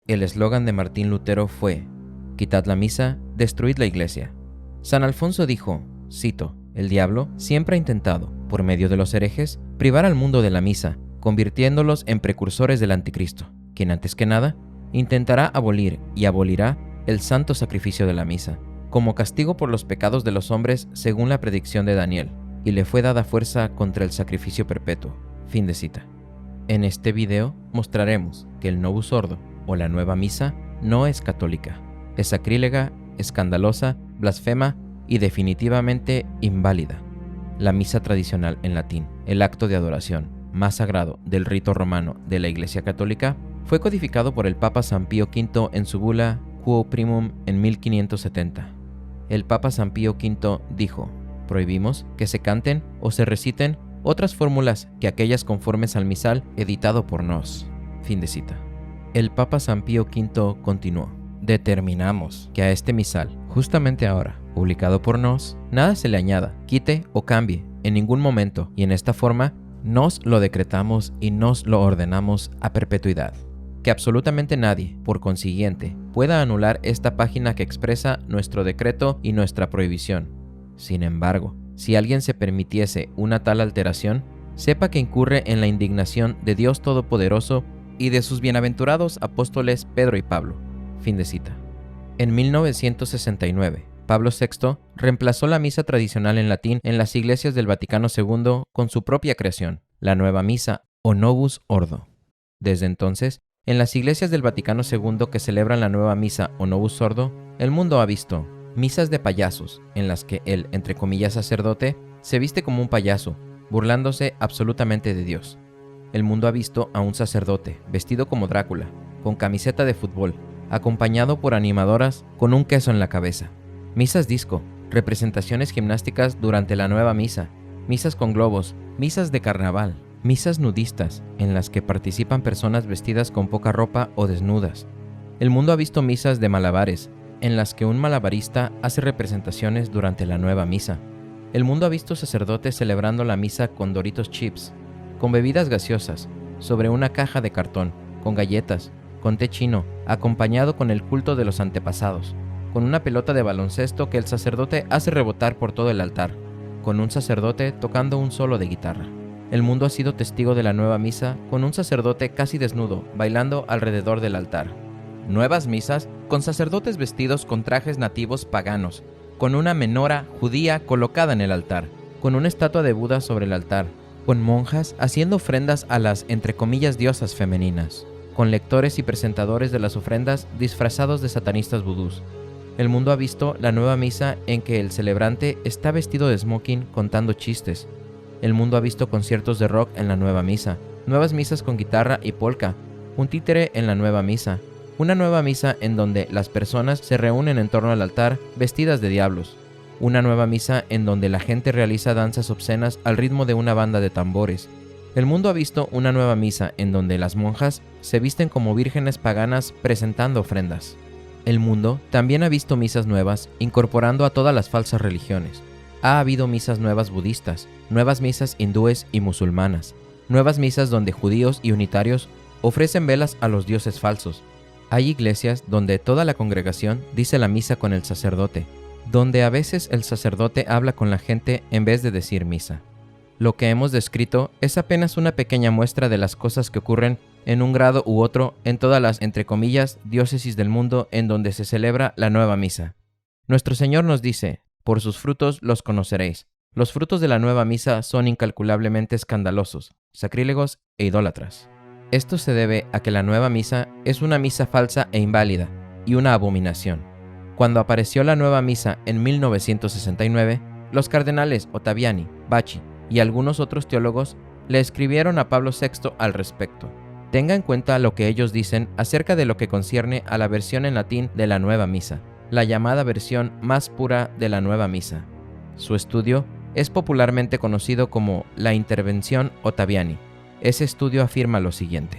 El eslogan de Martín Lutero fue: quitad la misa, destruid la iglesia. San Alfonso dijo, cito, el diablo siempre ha intentado, por medio de los herejes, privar al mundo de la misa, convirtiéndolos en precursores del anticristo, quien antes que nada intentará abolir y abolirá el santo sacrificio de la misa, como castigo por los pecados de los hombres según la predicción de Daniel, y le fue dada fuerza contra el sacrificio perpetuo. Fin de cita. En este video mostraremos que el Novus Ordo, o la nueva misa, no es católica, es sacrílega, escandalosa, blasfema y definitivamente inválida. La misa tradicional en latín, el acto de adoración más sagrado del rito romano de la Iglesia Católica, fue codificado por el Papa San Pío V en su bula Quo Primum en 1570. El Papa San Pío V dijo: prohibimos que se canten o se reciten otras fórmulas que aquellas conformes al misal editado por nos. Fin de cita. El Papa San Pío V continuó: determinamos que a este misal, justamente ahora, publicado por nos, nada se le añada, quite o cambie en ningún momento, y en esta forma nos lo decretamos y nos lo ordenamos a perpetuidad. Que absolutamente nadie, por consiguiente, pueda anular esta página que expresa nuestro decreto y nuestra prohibición. Sin embargo, si alguien se permitiese una tal alteración, sepa que incurre en la indignación de Dios Todopoderoso y de sus bienaventurados apóstoles Pedro y Pablo. Fin de cita. En 1969, Pablo VI reemplazó la misa tradicional en latín en las iglesias del Vaticano II con su propia creación, la nueva misa o Novus Ordo. Desde entonces, en las iglesias del Vaticano II que celebran la nueva misa o Novus Ordo, el mundo ha visto misas de payasos, en las que el, entre comillas, sacerdote se viste como un payaso, burlándose absolutamente de Dios. El mundo ha visto a un sacerdote vestido como Drácula, con camiseta de fútbol, acompañado por animadoras con un queso en la cabeza. Misas disco, representaciones gimnásticas durante la nueva misa, misas con globos, misas de carnaval, misas nudistas, en las que participan personas vestidas con poca ropa o desnudas. El mundo ha visto misas de malabares, en las que un malabarista hace representaciones durante la nueva misa. El mundo ha visto sacerdotes celebrando la misa con Doritos Chips, con bebidas gaseosas, sobre una caja de cartón, con galletas, con té chino, acompañado con el culto de los antepasados, con una pelota de baloncesto que el sacerdote hace rebotar por todo el altar, con un sacerdote tocando un solo de guitarra. El mundo ha sido testigo de la nueva misa con un sacerdote casi desnudo, bailando alrededor del altar. Nuevas misas con sacerdotes vestidos con trajes nativos paganos, con una menora judía colocada en el altar, con una estatua de Buda sobre el altar, con monjas haciendo ofrendas a las, entre comillas, diosas femeninas, con lectores y presentadores de las ofrendas disfrazados de satanistas vudús. El mundo ha visto la nueva misa en que el celebrante está vestido de smoking contando chistes. El mundo ha visto conciertos de rock en la nueva misa, nuevas misas con guitarra y polka, un títere en la nueva misa, una nueva misa en donde las personas se reúnen en torno al altar vestidas de diablos, una nueva misa en donde la gente realiza danzas obscenas al ritmo de una banda de tambores. El mundo ha visto una nueva misa en donde las monjas se visten como vírgenes paganas presentando ofrendas. El mundo también ha visto misas nuevas incorporando a todas las falsas religiones. Ha habido misas nuevas budistas, nuevas misas hindúes y musulmanas, nuevas misas donde judíos y unitarios ofrecen velas a los dioses falsos. Hay iglesias donde toda la congregación dice la misa con el sacerdote, donde a veces el sacerdote habla con la gente en vez de decir misa. Lo que hemos descrito es apenas una pequeña muestra de las cosas que ocurren en un grado u otro en todas las, entre comillas, diócesis del mundo en donde se celebra la nueva misa. Nuestro Señor nos dice: por sus frutos los conoceréis. Los frutos de la nueva misa son incalculablemente escandalosos, sacrílegos e idólatras. Esto se debe a que la nueva misa es una misa falsa e inválida y una abominación. Cuando apareció la nueva misa en 1969, los cardenales Ottaviani, Bacci y algunos otros teólogos le escribieron a Pablo VI al respecto. Tenga en cuenta lo que ellos dicen acerca de lo que concierne a la versión en latín de la nueva misa, la llamada versión más pura de la nueva misa. Su estudio es popularmente conocido como la Intervención Ottaviani. Ese estudio afirma lo siguiente: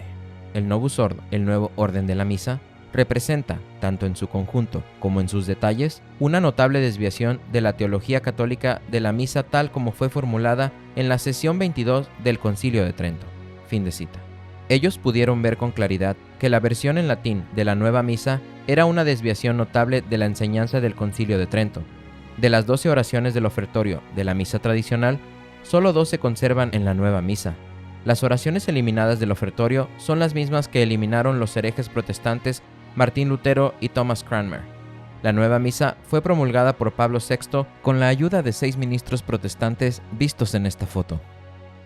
el Novus Ordo, el nuevo orden de la misa, representa, tanto en su conjunto como en sus detalles, una notable desviación de la teología católica de la misa tal como fue formulada en la sesión 22 del Concilio de Trento. Fin de cita. Ellos pudieron ver con claridad que la versión en latín de la Nueva Misa era una desviación notable de la enseñanza del Concilio de Trento. De las 12 oraciones del ofertorio de la misa tradicional, solo 2 se conservan en la Nueva Misa. Las oraciones eliminadas del ofertorio son las mismas que eliminaron los herejes protestantes Martín Lutero y Thomas Cranmer. La Nueva Misa fue promulgada por Pablo VI con la ayuda de 6 ministros protestantes vistos en esta foto.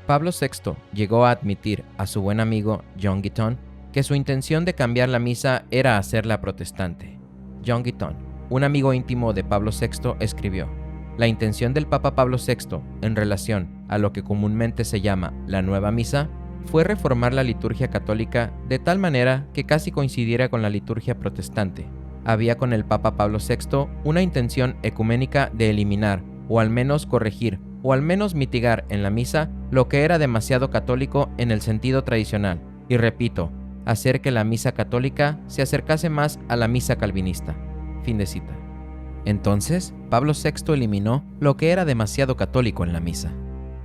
Pablo VI llegó a admitir a su buen amigo John Giton que su intención de cambiar la misa era hacerla protestante. John Giton, un amigo íntimo de Pablo VI, escribió: "La intención del Papa Pablo VI en relación a lo que comúnmente se llama la Nueva Misa fue reformar la liturgia católica de tal manera que casi coincidiera con la liturgia protestante. Había con el Papa Pablo VI una intención ecuménica de eliminar, o al menos corregir, o al menos mitigar en la misa lo que era demasiado católico en el sentido tradicional, y repito, hacer que la misa católica se acercase más a la misa calvinista". Fin de cita. Entonces, Pablo VI eliminó lo que era demasiado católico en la misa.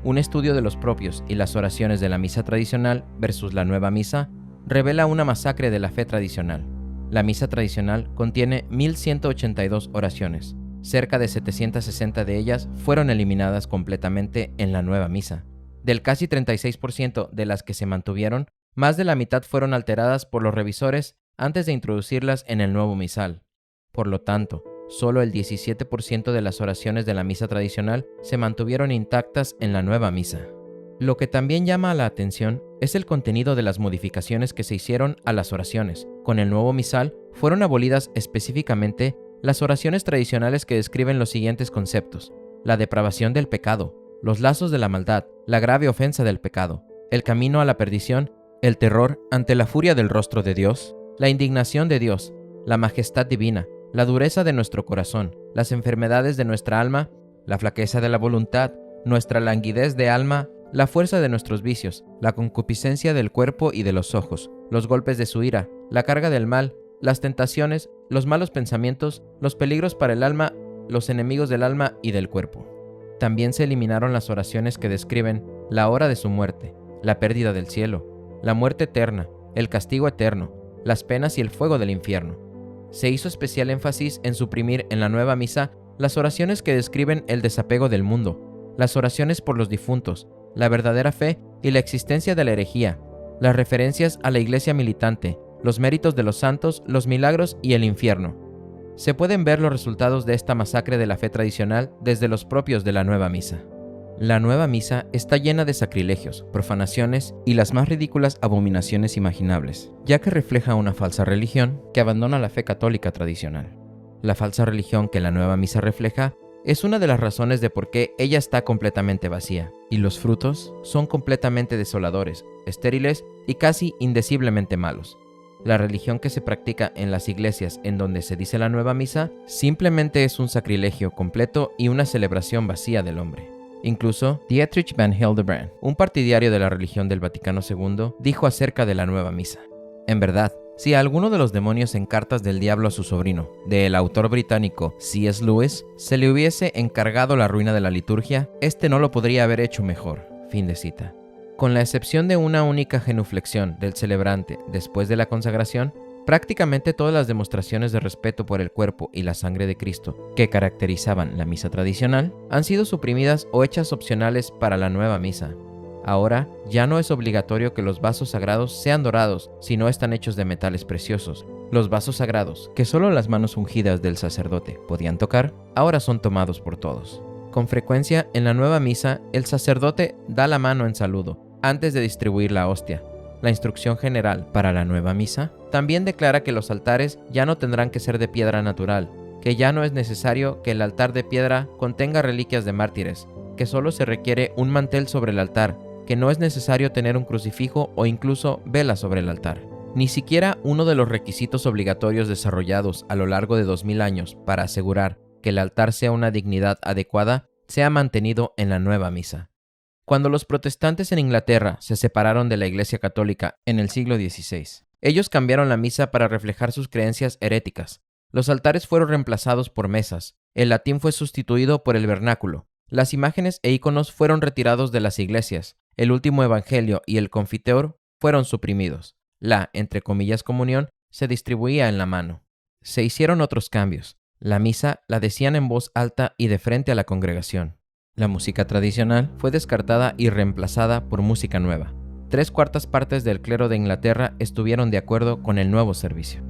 Un estudio de los propios y las oraciones de la misa tradicional versus la Nueva Misa revela una masacre de la fe tradicional. La misa tradicional contiene 1182 oraciones. Cerca de 760 de ellas fueron eliminadas completamente en la Nueva Misa. Del casi 36% de las que se mantuvieron, más de la mitad fueron alteradas por los revisores antes de introducirlas en el nuevo misal. Por lo tanto, solo el 17% de las oraciones de la misa tradicional se mantuvieron intactas en la Nueva Misa. Lo que también llama la atención es el contenido de las modificaciones que se hicieron a las oraciones. Con el nuevo misal fueron abolidas específicamente las oraciones tradicionales que describen los siguientes conceptos: la depravación del pecado, los lazos de la maldad, la grave ofensa del pecado, el camino a la perdición, el terror ante la furia del rostro de Dios, la indignación de Dios, la majestad divina, la dureza de nuestro corazón, las enfermedades de nuestra alma, la flaqueza de la voluntad, nuestra languidez de alma, la fuerza de nuestros vicios, la concupiscencia del cuerpo y de los ojos, los golpes de su ira, la carga del mal, las tentaciones, los malos pensamientos, los peligros para el alma, los enemigos del alma y del cuerpo. También se eliminaron las oraciones que describen la hora de su muerte, la pérdida del cielo, la muerte eterna, el castigo eterno, las penas y el fuego del infierno. Se hizo especial énfasis en suprimir en la Nueva Misa las oraciones que describen el desapego del mundo, las oraciones por los difuntos, la verdadera fe y la existencia de la herejía, las referencias a la iglesia militante, los méritos de los santos, los milagros y el infierno. Se pueden ver los resultados de esta masacre de la fe tradicional desde los propios de la Nueva Misa. La Nueva Misa está llena de sacrilegios, profanaciones y las más ridículas abominaciones imaginables, ya que refleja una falsa religión que abandona la fe católica tradicional. La falsa religión que la Nueva Misa refleja es una de las razones de por qué ella está completamente vacía, y los frutos son completamente desoladores, estériles y casi indeciblemente malos. La religión que se practica en las iglesias en donde se dice la Nueva Misa simplemente es un sacrilegio completo y una celebración vacía del hombre. Incluso Dietrich van Hildebrand, un partidario de la religión del Vaticano II, dijo acerca de la Nueva Misa: "En verdad, si a alguno de los demonios en Cartas del Diablo a su sobrino, del autor británico C.S. Lewis, se le hubiese encargado la ruina de la liturgia, este no lo podría haber hecho mejor". Fin de cita. Con la excepción de una única genuflexión del celebrante después de la consagración, prácticamente todas las demostraciones de respeto por el cuerpo y la sangre de Cristo que caracterizaban la misa tradicional han sido suprimidas o hechas opcionales para la Nueva Misa. Ahora ya no es obligatorio que los vasos sagrados sean dorados si no están hechos de metales preciosos. Los vasos sagrados, que solo las manos ungidas del sacerdote podían tocar, ahora son tomados por todos. Con frecuencia, en la Nueva Misa, el sacerdote da la mano en saludo antes de distribuir la hostia. La instrucción general para la Nueva Misa también declara que los altares ya no tendrán que ser de piedra natural, que ya no es necesario que el altar de piedra contenga reliquias de mártires, que solo se requiere un mantel sobre el altar, que no es necesario tener un crucifijo o incluso velas sobre el altar. Ni siquiera uno de los requisitos obligatorios desarrollados a lo largo de 2000 años para asegurar que el altar sea una dignidad adecuada se ha mantenido en la Nueva Misa. Cuando los protestantes en Inglaterra se separaron de la Iglesia Católica en el siglo XVI, ellos cambiaron la misa para reflejar sus creencias heréticas. Los altares fueron reemplazados por mesas, el latín fue sustituido por el vernáculo, las imágenes e iconos fueron retirados de las iglesias, el último evangelio y el confiteor fueron suprimidos. La, entre comillas, comunión se distribuía en la mano. Se hicieron otros cambios. La misa la decían en voz alta y de frente a la congregación. La música tradicional fue descartada y reemplazada por música nueva. 3/4 partes del clero de Inglaterra estuvieron de acuerdo con el nuevo servicio.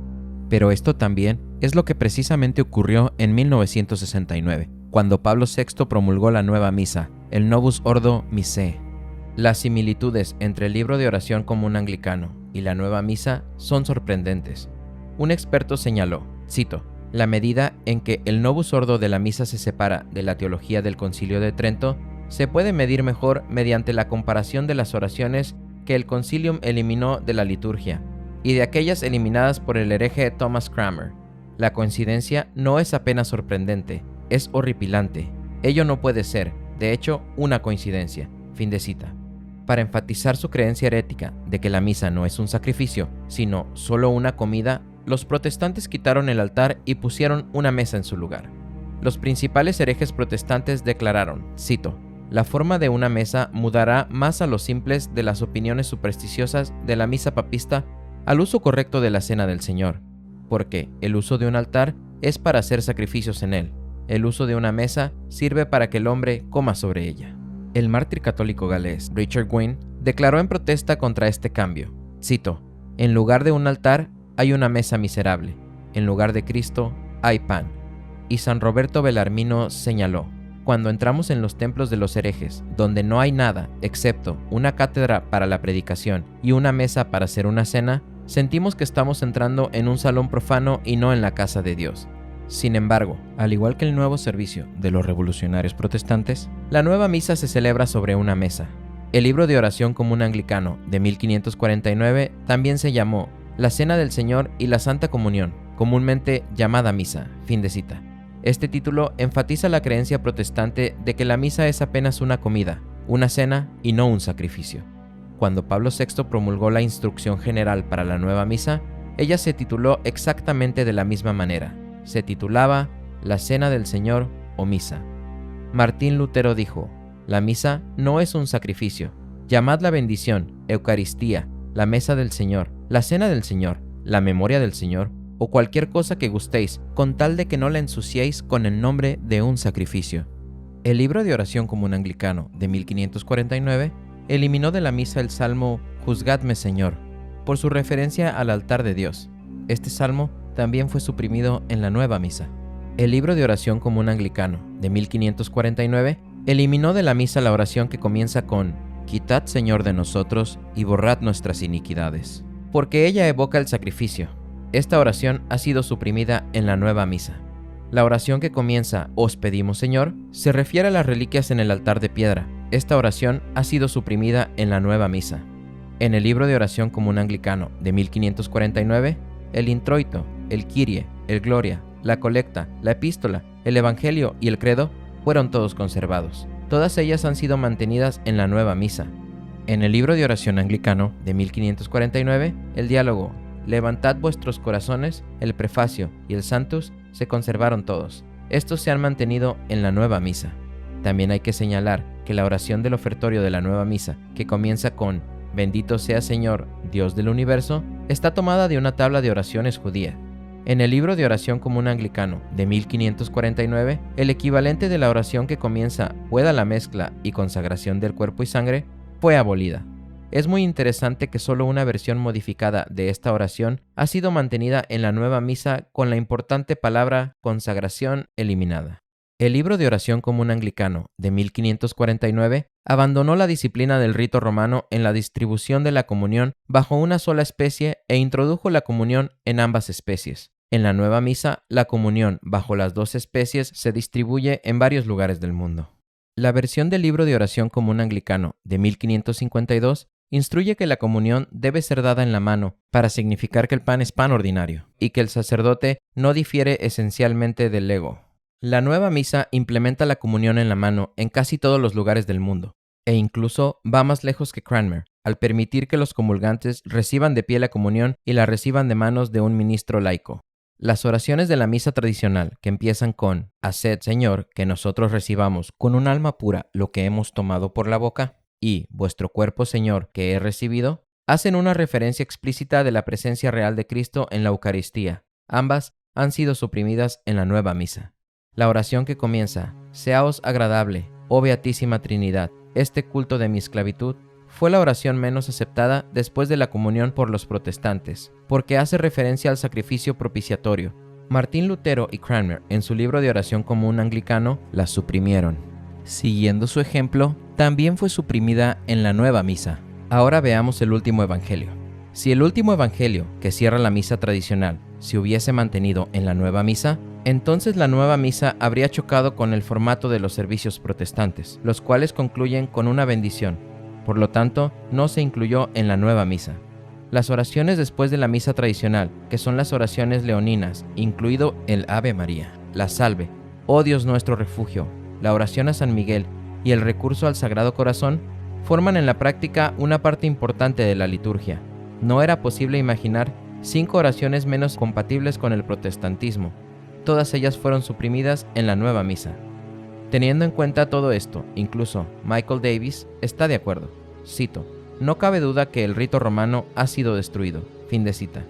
Pero esto también es lo que precisamente ocurrió en 1969, cuando Pablo VI promulgó la nueva misa, el Novus Ordo Missae. Las similitudes entre el libro de oración común anglicano y la nueva misa son sorprendentes. Un experto señaló, cito, la medida en que el Novus Ordo de la misa se separa de la teología del Concilio de Trento se puede medir mejor mediante la comparación de las oraciones que el Concilium eliminó de la liturgia y de aquellas eliminadas por el hereje Thomas Cranmer. La coincidencia no es apenas sorprendente, es horripilante. Ello no puede ser, de hecho, una coincidencia. Fin de cita. Para enfatizar su creencia herética de que la misa no es un sacrificio, sino solo una comida, los protestantes quitaron el altar y pusieron una mesa en su lugar. Los principales herejes protestantes declararon, cito, la forma de una mesa mudará más a los simples de las opiniones supersticiosas de la misa papista al uso correcto de la cena del Señor, porque el uso de un altar es para hacer sacrificios en él, el uso de una mesa sirve para que el hombre coma sobre ella. El mártir católico galés Richard Gwyn declaró en protesta contra este cambio, cito, en lugar de un altar hay una mesa miserable, en lugar de Cristo hay pan. Y San Roberto Bellarmino señaló, cuando entramos en los templos de los herejes, donde no hay nada excepto una cátedra para la predicación y una mesa para hacer una cena, sentimos que estamos entrando en un salón profano y no en la casa de Dios. Sin embargo, al igual que el nuevo servicio de los revolucionarios protestantes, la nueva misa se celebra sobre una mesa. El libro de oración común anglicano de 1549 también se llamó La Cena del Señor y la Santa Comunión, comúnmente llamada misa. Fin de cita. Este título enfatiza la creencia protestante de que la misa es apenas una comida, una cena y no un sacrificio. Cuando Pablo VI promulgó la instrucción general para la nueva misa, ella se tituló exactamente de la misma manera. Se titulaba La Cena del Señor o Misa. Martín Lutero dijo, la misa no es un sacrificio. Llamad la bendición, Eucaristía, la mesa del Señor, la cena del Señor, la memoria del Señor, o cualquier cosa que gustéis, con tal de que no la ensuciéis con el nombre de un sacrificio. El libro de oración común anglicano de 1549 eliminó de la misa el salmo Juzgadme Señor, por su referencia al altar de Dios. Este salmo también fue suprimido en la nueva misa. El libro de oración común anglicano de 1549 eliminó de la misa la oración que comienza con Quitad Señor de nosotros y borrad nuestras iniquidades, porque ella evoca el sacrificio. Esta oración ha sido suprimida en la nueva misa. La oración que comienza Os pedimos Señor se refiere a las reliquias en el altar de piedra. Esta oración ha sido suprimida en la nueva misa. En el libro de oración común anglicano de 1549, el introito, el Kyrie, el Gloria, la colecta, la epístola, el evangelio y el credo fueron todos conservados. Todas ellas han sido mantenidas en la nueva misa. En el libro de oración anglicano de 1549, el diálogo Levantad vuestros corazones, el prefacio y el Sanctus se conservaron todos. Estos se han mantenido en la nueva misa. También hay que señalar que la oración del ofertorio de la nueva misa, que comienza con Bendito sea Señor, Dios del universo, está tomada de una tabla de oraciones judía. En el libro de oración común anglicano de 1549, el equivalente de la oración que comienza Pueda la mezcla y consagración del cuerpo y sangre fue abolida. Es muy interesante que solo una versión modificada de esta oración ha sido mantenida en la nueva misa con la importante palabra consagración eliminada. El libro de oración común anglicano de 1549 abandonó la disciplina del rito romano en la distribución de la comunión bajo una sola especie e introdujo la comunión en ambas especies. En la nueva misa, la comunión bajo las dos especies se distribuye en varios lugares del mundo. La versión del libro de oración común anglicano de 1552 instruye que la comunión debe ser dada en la mano para significar que el pan es pan ordinario y que el sacerdote no difiere esencialmente del lego. La nueva misa implementa la comunión en la mano en casi todos los lugares del mundo e incluso va más lejos que Cranmer al permitir que los comulgantes reciban de pie la comunión y la reciban de manos de un ministro laico. Las oraciones de la misa tradicional, que empiezan con Haced, Señor, que nosotros recibamos con un alma pura lo que hemos tomado por la boca, y vuestro cuerpo, Señor, que he recibido, hacen una referencia explícita de la presencia real de Cristo en la Eucaristía. Ambas han sido suprimidas en la nueva misa. La oración que comienza, «Seaos agradable, oh Beatísima Trinidad, este culto de mi esclavitud», fue la oración menos aceptada después de la comunión por los protestantes, porque hace referencia al sacrificio propiciatorio. Martín Lutero y Cranmer, en su libro de oración común anglicano, la suprimieron. Siguiendo su ejemplo, también fue suprimida en la nueva misa. Ahora veamos el último evangelio. Si el último evangelio, que cierra la misa tradicional, se hubiese mantenido en la nueva misa, entonces la nueva misa habría chocado con el formato de los servicios protestantes, los cuales concluyen con una bendición. Por lo tanto, no se incluyó en la nueva misa. Las oraciones después de la misa tradicional, que son las oraciones leoninas, incluido el Ave María, la Salve, oh Dios nuestro refugio, la oración a San Miguel y el recurso al Sagrado Corazón, forman en la práctica una parte importante de la liturgia. No era posible imaginar 5 oraciones menos compatibles con el protestantismo. Todas ellas fueron suprimidas en la nueva misa. Teniendo en cuenta todo esto, incluso Michael Davis está de acuerdo. Cito: «No cabe duda que el rito romano ha sido destruido». Fin de cita.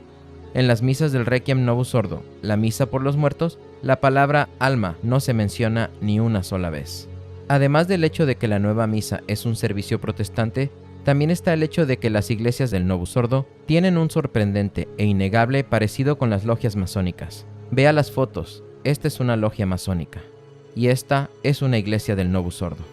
En las misas del Requiem Novus Ordo, la misa por los muertos, la palabra alma no se menciona ni una sola vez. Además del hecho de que la nueva misa es un servicio protestante, también está el hecho de que las iglesias del Novus Ordo tienen un sorprendente e innegable parecido con las logias masónicas. Vea las fotos, esta es una logia masónica y esta es una iglesia del Novus Ordo.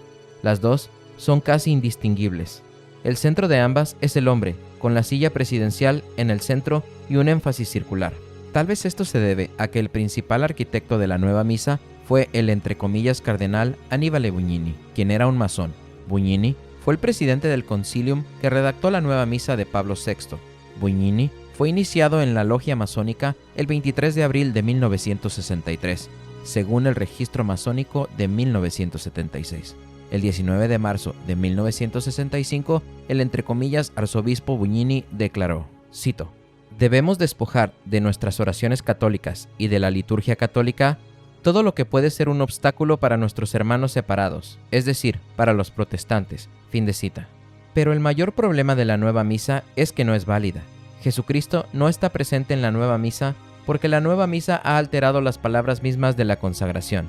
Las dos son casi indistinguibles. El centro de ambas es el hombre, con la silla presidencial en el centro y un énfasis circular. Tal vez esto se debe a que el principal arquitecto de la nueva misa fue el entre comillas cardenal Annibale Bugnini, quien era un masón. Bugnini fue el presidente del concilium que redactó la nueva misa de Pablo VI. Bugnini fue iniciado en la logia masónica el 23 de abril de 1963, según el registro masónico de 1976. El 19 de marzo de 1965, el entre comillas arzobispo Bugnini declaró, cito: «Debemos despojar de nuestras oraciones católicas y de la liturgia católica todo lo que puede ser un obstáculo para nuestros hermanos separados, es decir, para los protestantes». Fin de cita. Pero el mayor problema de la nueva misa es que no es válida. Jesucristo no está presente en la nueva misa porque la nueva misa ha alterado las palabras mismas de la consagración.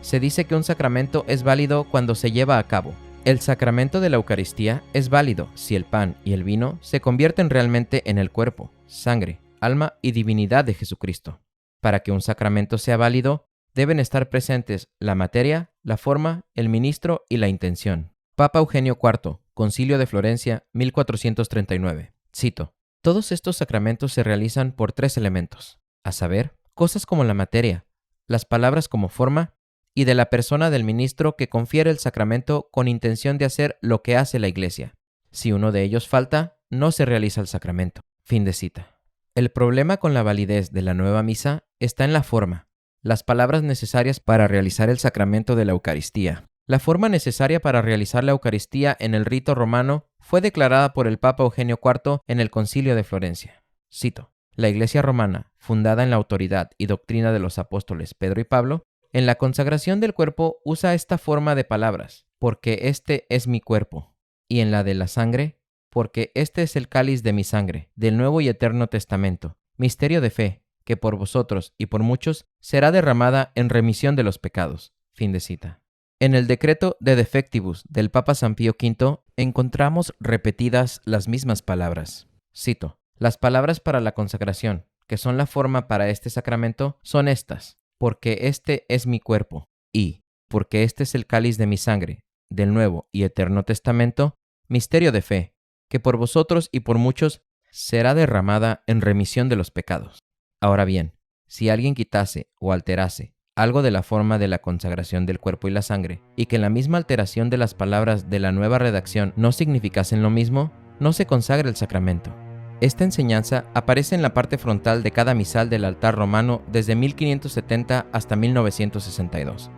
Se dice que un sacramento es válido cuando se lleva a cabo. El sacramento de la Eucaristía es válido si el pan y el vino se convierten realmente en el cuerpo, sangre, alma y divinidad de Jesucristo. Para que un sacramento sea válido, deben estar presentes la materia, la forma, el ministro y la intención. Papa Eugenio IV, Concilio de Florencia, 1439. Cito: «Todos estos sacramentos se realizan por 3 elementos, a saber, cosas como la materia, las palabras como forma, y de la persona del ministro que confiere el sacramento con intención de hacer lo que hace la Iglesia. Si uno de ellos falta, no se realiza el sacramento». Fin de cita. El problema con la validez de la nueva misa está en la forma, las palabras necesarias para realizar el sacramento de la Eucaristía. La forma necesaria para realizar la Eucaristía en el rito romano fue declarada por el Papa Eugenio IV en el Concilio de Florencia. Cito: «La Iglesia romana, fundada en la autoridad y doctrina de los apóstoles Pedro y Pablo, en la consagración del cuerpo usa esta forma de palabras, porque este es mi cuerpo, y en la de la sangre, porque este es el cáliz de mi sangre, del Nuevo y Eterno Testamento, misterio de fe, que por vosotros y por muchos será derramada en remisión de los pecados». Fin de cita. En el decreto de Defectibus del Papa San Pío V encontramos repetidas las mismas palabras. Cito: «Las palabras para la consagración, que son la forma para este sacramento, son estas: porque este es mi cuerpo, y porque este es el cáliz de mi sangre, del Nuevo y Eterno Testamento, misterio de fe, que por vosotros y por muchos será derramada en remisión de los pecados». Ahora bien, si alguien quitase o alterase algo de la forma de la consagración del cuerpo y la sangre, y que la misma alteración de las palabras de la nueva redacción no significasen lo mismo, no se consagra el sacramento. Esta enseñanza aparece en la parte frontal de cada misal del altar romano desde 1570 hasta 1962.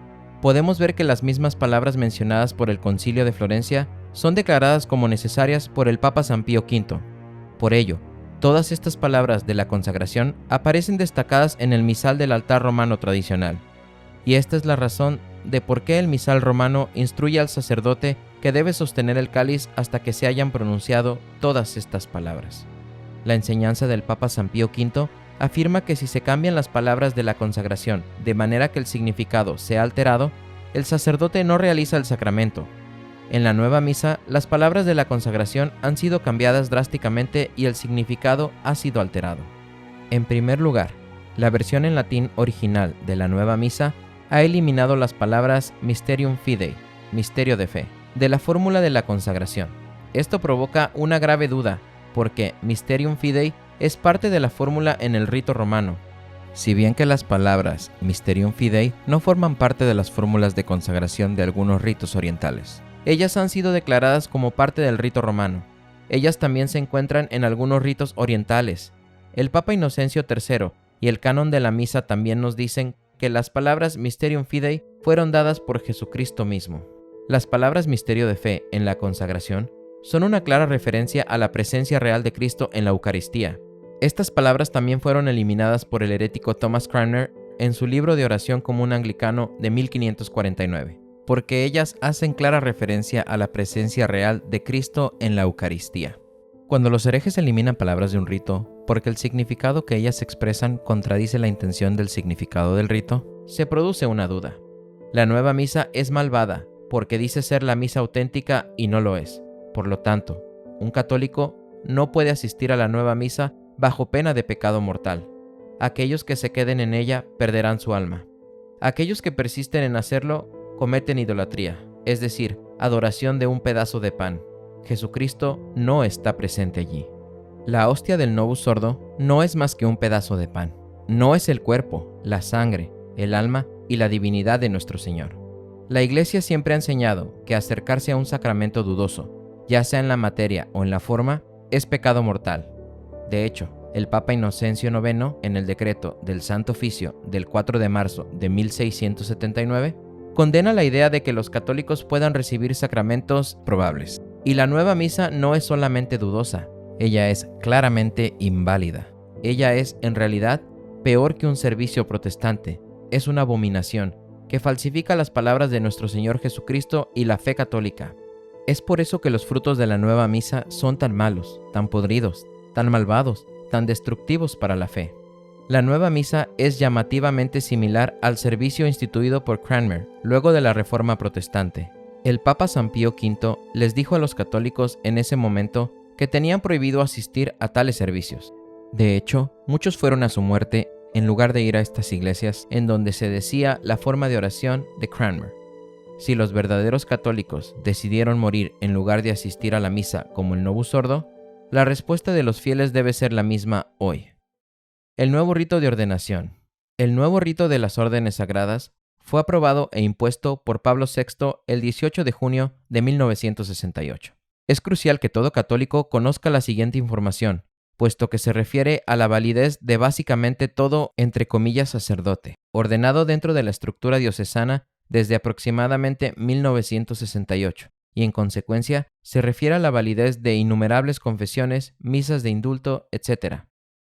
Podemos ver que las mismas palabras mencionadas por el Concilio de Florencia son declaradas como necesarias por el Papa San Pío V. Por ello, todas estas palabras de la consagración aparecen destacadas en el misal del altar romano tradicional. Y esta es la razón de por qué el misal romano instruye al sacerdote que debe sostener el cáliz hasta que se hayan pronunciado todas estas palabras. La enseñanza del Papa San Pío V afirma que si se cambian las palabras de la consagración de manera que el significado sea alterado, el sacerdote no realiza el sacramento. En la nueva misa, las palabras de la consagración han sido cambiadas drásticamente y el significado ha sido alterado. En primer lugar, la versión en latín original de la nueva misa ha eliminado las palabras Mysterium Fidei, misterio de fe, de la fórmula de la consagración. Esto provoca una grave duda, porque Mysterium Fidei es parte de la fórmula en el rito romano. Si bien que las palabras Mysterium Fidei no forman parte de las fórmulas de consagración de algunos ritos orientales, ellas han sido declaradas como parte del rito romano. Ellas también se encuentran en algunos ritos orientales. El Papa Inocencio III y el canon de la misa también nos dicen que las palabras Mysterium Fidei fueron dadas por Jesucristo mismo. Las palabras misterio de fe en la consagración son una clara referencia a la presencia real de Cristo en la Eucaristía. Estas palabras también fueron eliminadas por el herético Thomas Cranmer en su libro de oración común anglicano de 1549, porque ellas hacen clara referencia a la presencia real de Cristo en la Eucaristía. Cuando los herejes eliminan palabras de un rito porque el significado que ellas expresan contradice la intención del significado del rito, se produce una duda. La nueva misa es malvada porque dice ser la misa auténtica y no lo es. Por lo tanto, un católico no puede asistir a la nueva misa bajo pena de pecado mortal. Aquellos que se queden en ella perderán su alma. Aquellos que persisten en hacerlo cometen idolatría, es decir, adoración de un pedazo de pan. Jesucristo no está presente allí. La hostia del Novus Sordo no es más que un pedazo de pan. No es el cuerpo, la sangre, el alma y la divinidad de nuestro Señor. La Iglesia siempre ha enseñado que acercarse a un sacramento dudoso, ya sea en la materia o en la forma, es pecado mortal. De hecho, el Papa Inocencio IX, en el decreto del Santo Oficio del 4 de marzo de 1679, condena la idea de que los católicos puedan recibir sacramentos probables. Y la nueva misa no es solamente dudosa, ella es claramente inválida. Ella es, en realidad, peor que un servicio protestante. Es una abominación que falsifica las palabras de nuestro Señor Jesucristo y la fe católica. Es por eso que los frutos de la nueva misa son tan malos, tan podridos, tan malvados, tan destructivos para la fe. La nueva misa es llamativamente similar al servicio instituido por Cranmer luego de la Reforma Protestante. El Papa San Pío V les dijo a los católicos en ese momento que tenían prohibido asistir a tales servicios. De hecho, muchos fueron a su muerte en lugar de ir a estas iglesias en donde se decía la forma de oración de Cranmer. Si los verdaderos católicos decidieron morir en lugar de asistir a la misa como el Novus Ordo, la respuesta de los fieles debe ser la misma hoy. El nuevo rito de ordenación. El nuevo rito de las órdenes sagradas fue aprobado e impuesto por Pablo VI el 18 de junio de 1968. Es crucial que todo católico conozca la siguiente información, puesto que se refiere a la validez de básicamente todo, entre comillas, sacerdote, ordenado dentro de la estructura diocesana desde aproximadamente 1968, y en consecuencia se refiere a la validez de innumerables confesiones, misas de indulto, etc.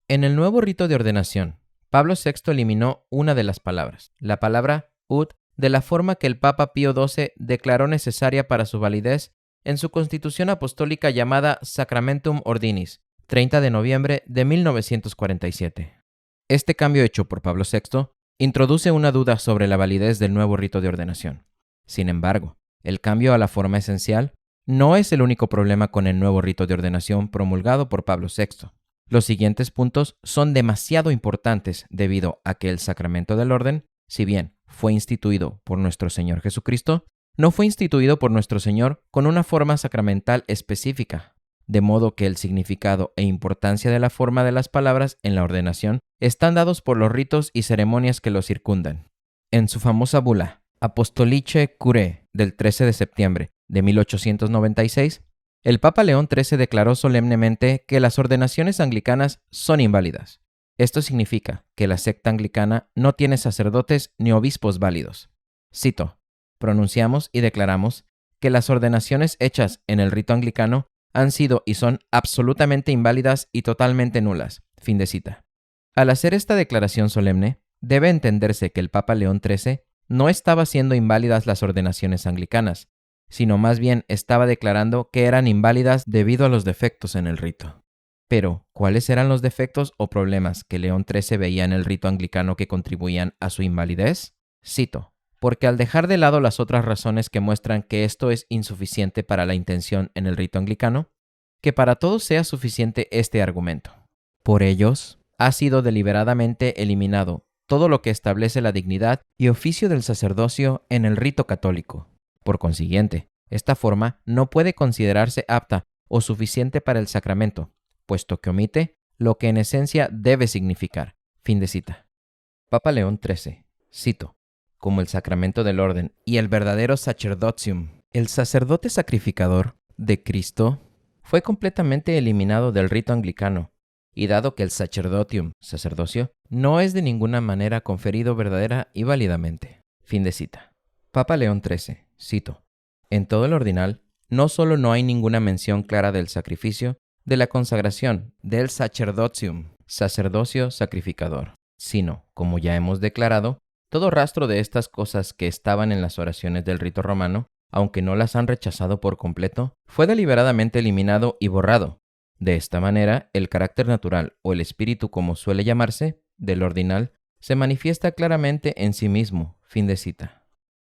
En el nuevo rito de ordenación, Pablo VI eliminó una de las palabras, la palabra ut, de la forma que el Papa Pío XII declaró necesaria para su validez en su constitución apostólica llamada Sacramentum Ordinis, 30 de noviembre de 1947. Este cambio hecho por Pablo VI introduce una duda sobre la validez del nuevo rito de ordenación. Sin embargo, el cambio a la forma esencial no es el único problema con el nuevo rito de ordenación promulgado por Pablo VI. Los siguientes puntos son demasiado importantes debido a que el sacramento del orden, si bien fue instituido por nuestro Señor Jesucristo, no fue instituido por nuestro Señor con una forma sacramental específica, de modo que el significado e importancia de la forma de las palabras en la ordenación están dados por los ritos y ceremonias que lo circundan. En su famosa bula Apostolice Curae del 13 de septiembre de 1896, el Papa León XIII declaró solemnemente que las ordenaciones anglicanas son inválidas. Esto significa que la secta anglicana no tiene sacerdotes ni obispos válidos. Cito: pronunciamos y declaramos que las ordenaciones hechas en el rito anglicano han sido y son absolutamente inválidas y totalmente nulas. Fin de cita. Al hacer esta declaración solemne, debe entenderse que el Papa León XIII no estaba haciendo inválidas las ordenaciones anglicanas, sino más bien estaba declarando que eran inválidas debido a los defectos en el rito. Pero, ¿cuáles eran los defectos o problemas que León XIII veía en el rito anglicano que contribuían a su invalidez? Cito: porque al dejar de lado las otras razones que muestran que esto es insuficiente para la intención en el rito anglicano, que para todos sea suficiente este argumento. Por ellos, ha sido deliberadamente eliminado todo lo que establece la dignidad y oficio del sacerdocio en el rito católico. Por consiguiente, esta forma no puede considerarse apta o suficiente para el sacramento, puesto que omite lo que en esencia debe significar. Fin de cita. Papa León XIII, cito: como el sacramento del orden y el verdadero sacerdotium, el sacerdote sacrificador de Cristo, fue completamente eliminado del rito anglicano, y dado que el sacerdotium, sacerdocio, no es de ninguna manera conferido verdadera y válidamente. Fin de cita. Papa León XIII, cito: en todo el ordinal, no solo no hay ninguna mención clara del sacrificio, de la consagración, del sacerdotium, sacerdocio sacrificador, sino, como ya hemos declarado, todo rastro de estas cosas que estaban en las oraciones del rito romano, aunque no las han rechazado por completo, fue deliberadamente eliminado y borrado. De esta manera, el carácter natural, o el espíritu como suele llamarse, del ordinal, se manifiesta claramente en sí mismo. Fin de cita.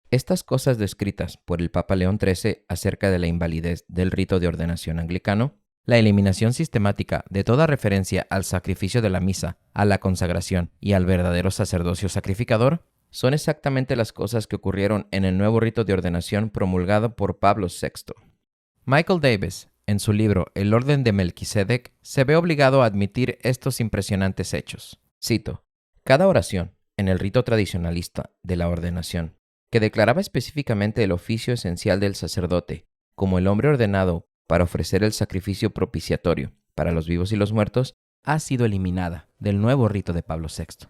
Estas cosas descritas por el Papa León XIII acerca de la invalidez del rito de ordenación anglicano, la eliminación sistemática de toda referencia al sacrificio de la misa, a la consagración y al verdadero sacerdocio sacrificador, son exactamente las cosas que ocurrieron en el nuevo rito de ordenación promulgado por Pablo VI. Michael Davis, en su libro El orden de Melquisedec, se ve obligado a admitir estos impresionantes hechos. Cito: cada oración, en el rito tradicionalista de la ordenación, que declaraba específicamente el oficio esencial del sacerdote como el hombre ordenado para ofrecer el sacrificio propiciatorio para los vivos y los muertos, ha sido eliminada del nuevo rito de Pablo VI.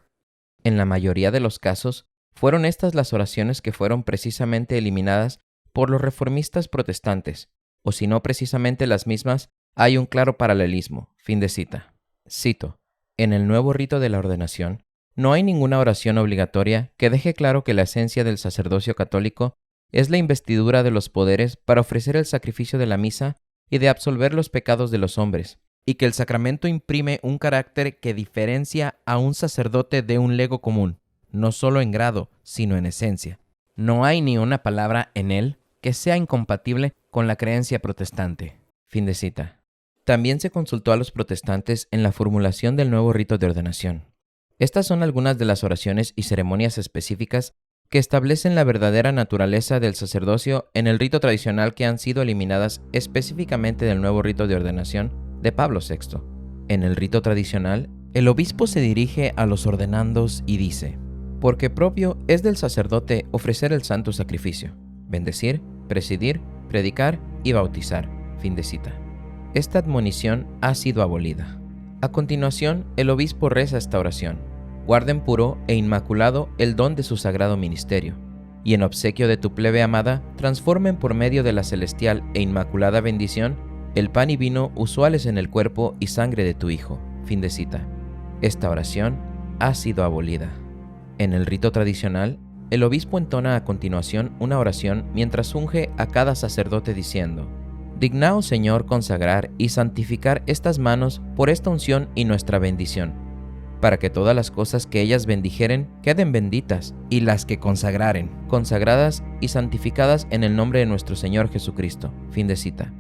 En la mayoría de los casos, fueron estas las oraciones que fueron precisamente eliminadas por los reformistas protestantes, o si no precisamente las mismas, hay un claro paralelismo. Fin de cita. Cito: en el nuevo rito de la ordenación, no hay ninguna oración obligatoria que deje claro que la esencia del sacerdocio católico es la investidura de los poderes para ofrecer el sacrificio de la misa y de absolver los pecados de los hombres, y que el sacramento imprime un carácter que diferencia a un sacerdote de un lego común, no solo en grado, sino en esencia. No hay ni una palabra en él que sea incompatible con la creencia protestante. Fin de cita. También se consultó a los protestantes en la formulación del nuevo rito de ordenación. Estas son algunas de las oraciones y ceremonias específicas que establecen la verdadera naturaleza del sacerdocio en el rito tradicional que han sido eliminadas específicamente del nuevo rito de ordenación de Pablo VI. En el rito tradicional, el obispo se dirige a los ordenandos y dice: porque propio es del sacerdote ofrecer el santo sacrificio, bendecir, presidir, predicar y bautizar. Fin de cita. Esta admonición ha sido abolida. A continuación, el obispo reza esta oración: guarden puro e inmaculado el don de su sagrado ministerio, y en obsequio de tu plebe amada, transformen por medio de la celestial e inmaculada bendición el pan y vino usuales en el cuerpo y sangre de tu Hijo. Fin de cita. Esta oración ha sido abolida. En el rito tradicional, el obispo entona a continuación una oración mientras unge a cada sacerdote diciendo: dignaos, Señor, consagrar y santificar estas manos por esta unción y nuestra bendición, para que todas las cosas que ellas bendijeren queden benditas, y las que consagraren, consagradas y santificadas en el nombre de nuestro Señor Jesucristo. Fin de cita.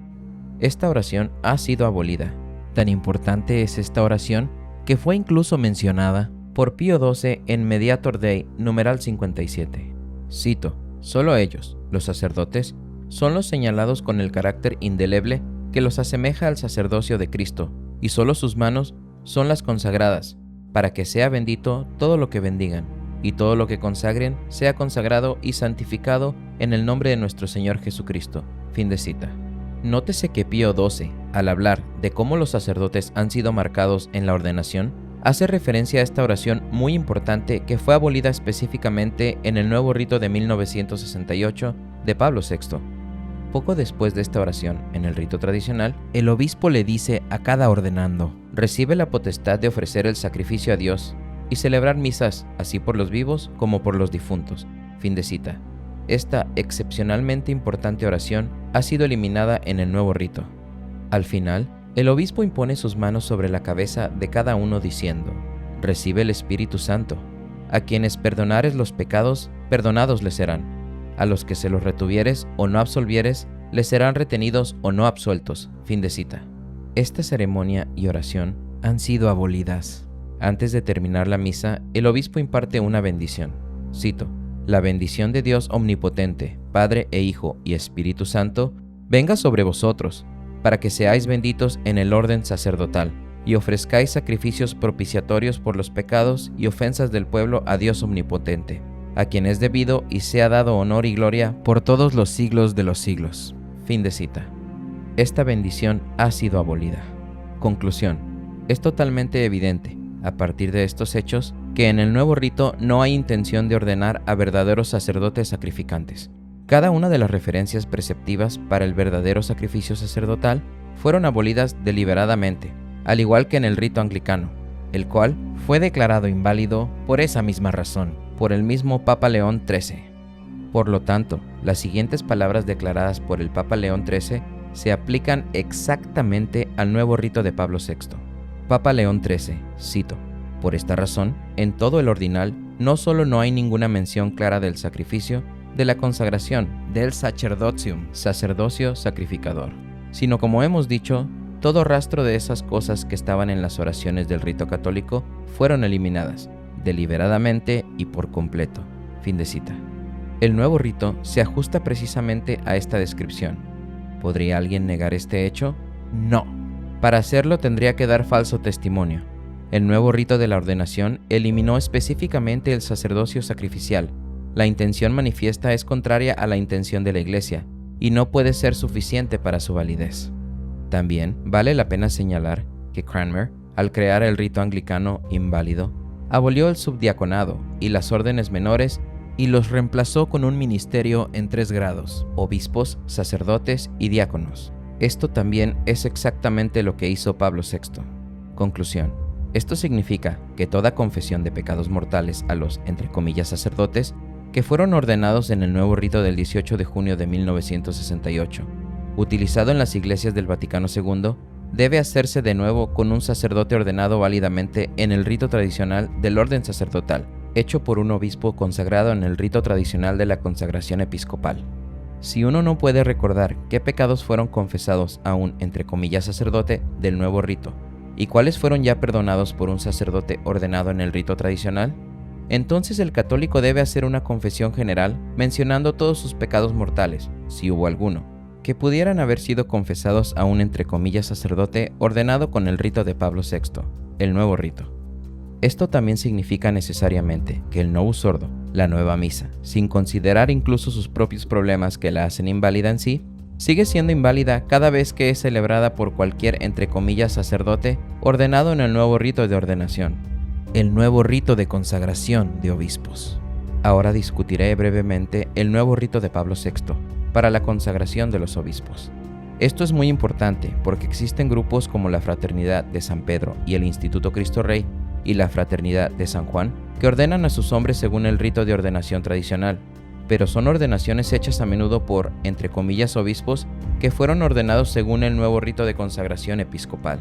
Esta oración ha sido abolida. Tan importante es esta oración que fue incluso mencionada por Pío XII en Mediator Dei, numeral 57. Cito: solo ellos, los sacerdotes, son los señalados con el carácter indeleble que los asemeja al sacerdocio de Cristo, y solo sus manos son las consagradas, para que sea bendito todo lo que bendigan, y todo lo que consagren sea consagrado y santificado en el nombre de nuestro Señor Jesucristo. Fin de cita. Nótese que Pío XII, al hablar de cómo los sacerdotes han sido marcados en la ordenación, hace referencia a esta oración muy importante que fue abolida específicamente en el nuevo rito de 1968 de Pablo VI. Poco después de esta oración, en el rito tradicional, el obispo le dice a cada ordenando: recibe la potestad de ofrecer el sacrificio a Dios y celebrar misas, así por los vivos como por los difuntos. Fin de cita. Esta excepcionalmente importante oración ha sido eliminada en el nuevo rito. Al final, el obispo impone sus manos sobre la cabeza de cada uno diciendo: recibe el Espíritu Santo. A quienes perdonares los pecados, perdonados les serán. A los que se los retuvieres o no absolvieres, les serán retenidos o no absueltos. Fin de cita. Esta ceremonia y oración han sido abolidas. Antes de terminar la misa, el obispo imparte una bendición. Cito: la bendición de Dios omnipotente, Padre e Hijo y Espíritu Santo, venga sobre vosotros, para que seáis benditos en el orden sacerdotal, y ofrezcáis sacrificios propiciatorios por los pecados y ofensas del pueblo a Dios omnipotente, a quien es debido y sea dado honor y gloria por todos los siglos de los siglos. Fin de cita. Esta bendición ha sido abolida. Conclusión. Es totalmente evidente, a partir de estos hechos, que en el nuevo rito no hay intención de ordenar a verdaderos sacerdotes sacrificantes. Cada una de las referencias preceptivas para el verdadero sacrificio sacerdotal fueron abolidas deliberadamente, al igual que en el rito anglicano, el cual fue declarado inválido por esa misma razón, por el mismo Papa León XIII. Por lo tanto, las siguientes palabras declaradas por el Papa León XIII se aplican exactamente al nuevo rito de Pablo VI. Papa León XIII, cito: por esta razón, en todo el ordinal, no solo no hay ninguna mención clara del sacrificio, de la consagración, del sacerdotium, sacerdocio sacrificador, sino, como hemos dicho, todo rastro de esas cosas que estaban en las oraciones del rito católico fueron eliminadas, deliberadamente y por completo. Fin de cita. El nuevo rito se ajusta precisamente a esta descripción. ¿Podría alguien negar este hecho? No. Para hacerlo tendría que dar falso testimonio. El nuevo rito de la ordenación eliminó específicamente el sacerdocio sacrificial. La intención manifiesta es contraria a la intención de la Iglesia y no puede ser suficiente para su validez. También vale la pena señalar que Cranmer, al crear el rito anglicano inválido, abolió el subdiaconado y las órdenes menores y los reemplazó con un ministerio en 3 grados: obispos, sacerdotes y diáconos. Esto también es exactamente lo que hizo Pablo VI. Conclusión. Esto significa que toda confesión de pecados mortales a los, entre comillas, sacerdotes, que fueron ordenados en el nuevo rito del 18 de junio de 1968, utilizado en las iglesias del Vaticano II, debe hacerse de nuevo con un sacerdote ordenado válidamente en el rito tradicional del orden sacerdotal, hecho por un obispo consagrado en el rito tradicional de la consagración episcopal. Si uno no puede recordar qué pecados fueron confesados a un, entre comillas, sacerdote del nuevo rito, y cuáles fueron ya perdonados por un sacerdote ordenado en el rito tradicional, entonces el católico debe hacer una confesión general mencionando todos sus pecados mortales, si hubo alguno, que pudieran haber sido confesados a un, entre comillas, sacerdote ordenado con el rito de Pablo VI, el nuevo rito. Esto también significa necesariamente que el novus ordo, la nueva misa, sin considerar incluso sus propios problemas que la hacen inválida en sí, sigue siendo inválida cada vez que es celebrada por cualquier, entre comillas, sacerdote ordenado en el nuevo rito de ordenación, el nuevo rito de consagración de obispos. Ahora discutiré brevemente el nuevo rito de Pablo VI para la consagración de los obispos. Esto es muy importante porque existen grupos como la Fraternidad de San Pedro y el Instituto Cristo Rey y la Fraternidad de San Juan que ordenan a sus hombres según el rito de ordenación tradicional, pero son ordenaciones hechas a menudo por, entre comillas, obispos que fueron ordenados según el nuevo rito de consagración episcopal.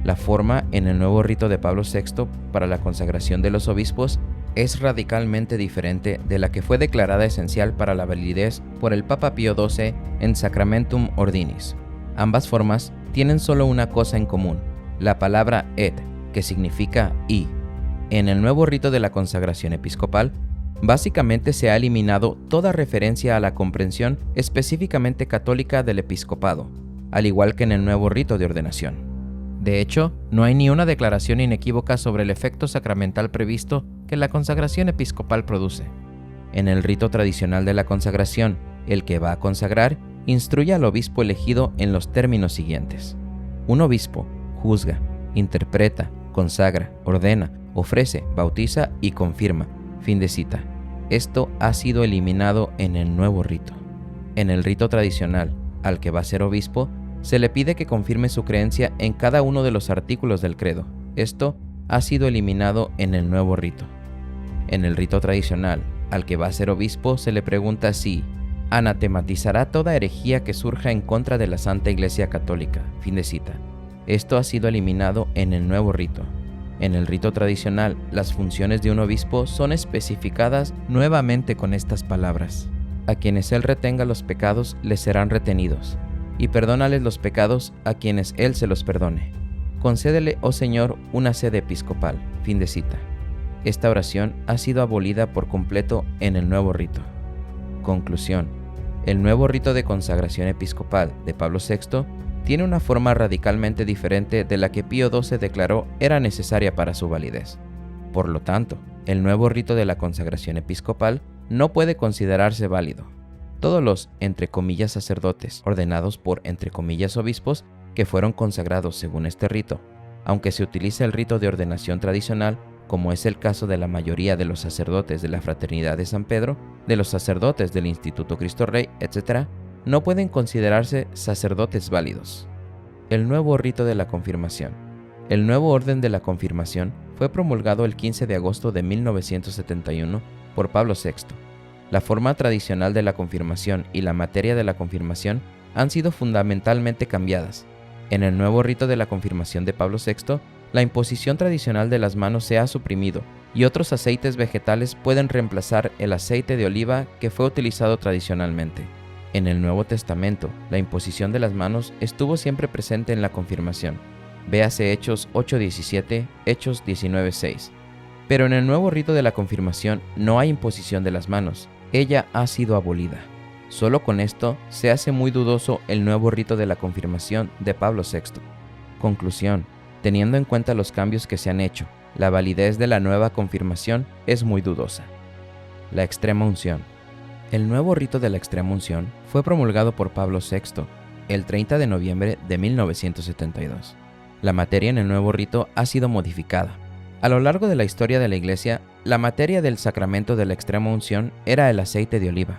La forma en el nuevo rito de Pablo VI para la consagración de los obispos es radicalmente diferente de la que fue declarada esencial para la validez por el Papa Pío XII en Sacramentum Ordinis. Ambas formas tienen solo una cosa en común: la palabra et, que significa y. En el nuevo rito de la consagración episcopal, básicamente se ha eliminado toda referencia a la comprensión específicamente católica del episcopado, al igual que en el nuevo rito de ordenación. De hecho, no hay ni una declaración inequívoca sobre el efecto sacramental previsto que la consagración episcopal produce. En el rito tradicional de la consagración, el que va a consagrar instruye al obispo elegido en los términos siguientes. Un obispo juzga, interpreta, consagra, ordena, ofrece, bautiza y confirma. Fin de cita. Esto ha sido eliminado en el nuevo rito. En el rito tradicional, al que va a ser obispo, se le pide que confirme su creencia en cada uno de los artículos del credo. Esto ha sido eliminado en el nuevo rito. En el rito tradicional, Al que va a ser obispo se le pregunta si anatematizará toda herejía que surja en contra de la Santa Iglesia Católica. Fin de cita. Esto ha sido eliminado en el nuevo rito. En el rito tradicional, las funciones de un obispo son especificadas nuevamente con estas palabras: a quienes él retenga los pecados les serán retenidos, y perdónales los pecados a quienes él se los perdone. Concédele, oh Señor, una sede episcopal. Fin de cita. Esta oración ha sido abolida por completo en el nuevo rito. Conclusión: el nuevo rito de consagración episcopal de Pablo VI tiene una forma radicalmente diferente de la que Pío XII declaró era necesaria para su validez. Por lo tanto, el nuevo rito de la consagración episcopal no puede considerarse válido. Todos los, entre comillas, sacerdotes ordenados por, entre comillas, obispos que fueron consagrados según este rito, aunque se utilice el rito de ordenación tradicional, como es el caso de la mayoría de los sacerdotes de la Fraternidad de San Pedro, de los sacerdotes del Instituto Cristo Rey, etc., no pueden considerarse sacerdotes válidos. El nuevo rito de la confirmación. El nuevo orden de la confirmación fue promulgado el 15 de agosto de 1971 por Pablo VI. La forma tradicional de la confirmación y la materia de la confirmación han sido fundamentalmente cambiadas. En el nuevo rito de la confirmación de Pablo VI, la imposición tradicional de las manos se ha suprimido y otros aceites vegetales pueden reemplazar el aceite de oliva que fue utilizado tradicionalmente. En el Nuevo Testamento, la imposición de las manos estuvo siempre presente en la confirmación. Véase Hechos 8:17, Hechos 19:6. Pero en el nuevo rito de la confirmación no hay imposición de las manos. Ella ha sido abolida. Solo con esto se hace muy dudoso el nuevo rito de la confirmación de Pablo VI. Conclusión: teniendo en cuenta los cambios que se han hecho, la validez de la nueva confirmación es muy dudosa. La extrema unción. El nuevo rito de la extrema unción fue promulgado por Pablo VI el 30 de noviembre de 1972. La materia en el nuevo rito ha sido modificada. A lo largo de la historia de la Iglesia, la materia del sacramento de la extrema unción era el aceite de oliva.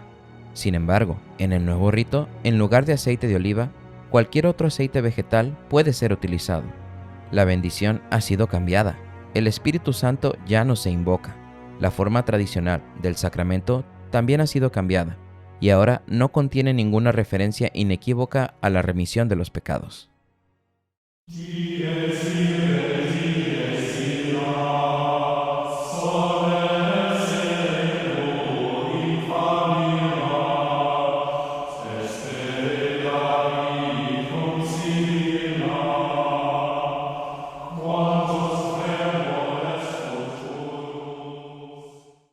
Sin embargo, en el nuevo rito, en lugar de aceite de oliva, cualquier otro aceite vegetal puede ser utilizado. La bendición ha sido cambiada. El Espíritu Santo ya no se invoca. La forma tradicional del sacramento también ha sido cambiada y ahora no contiene ninguna referencia inequívoca a la remisión de los pecados.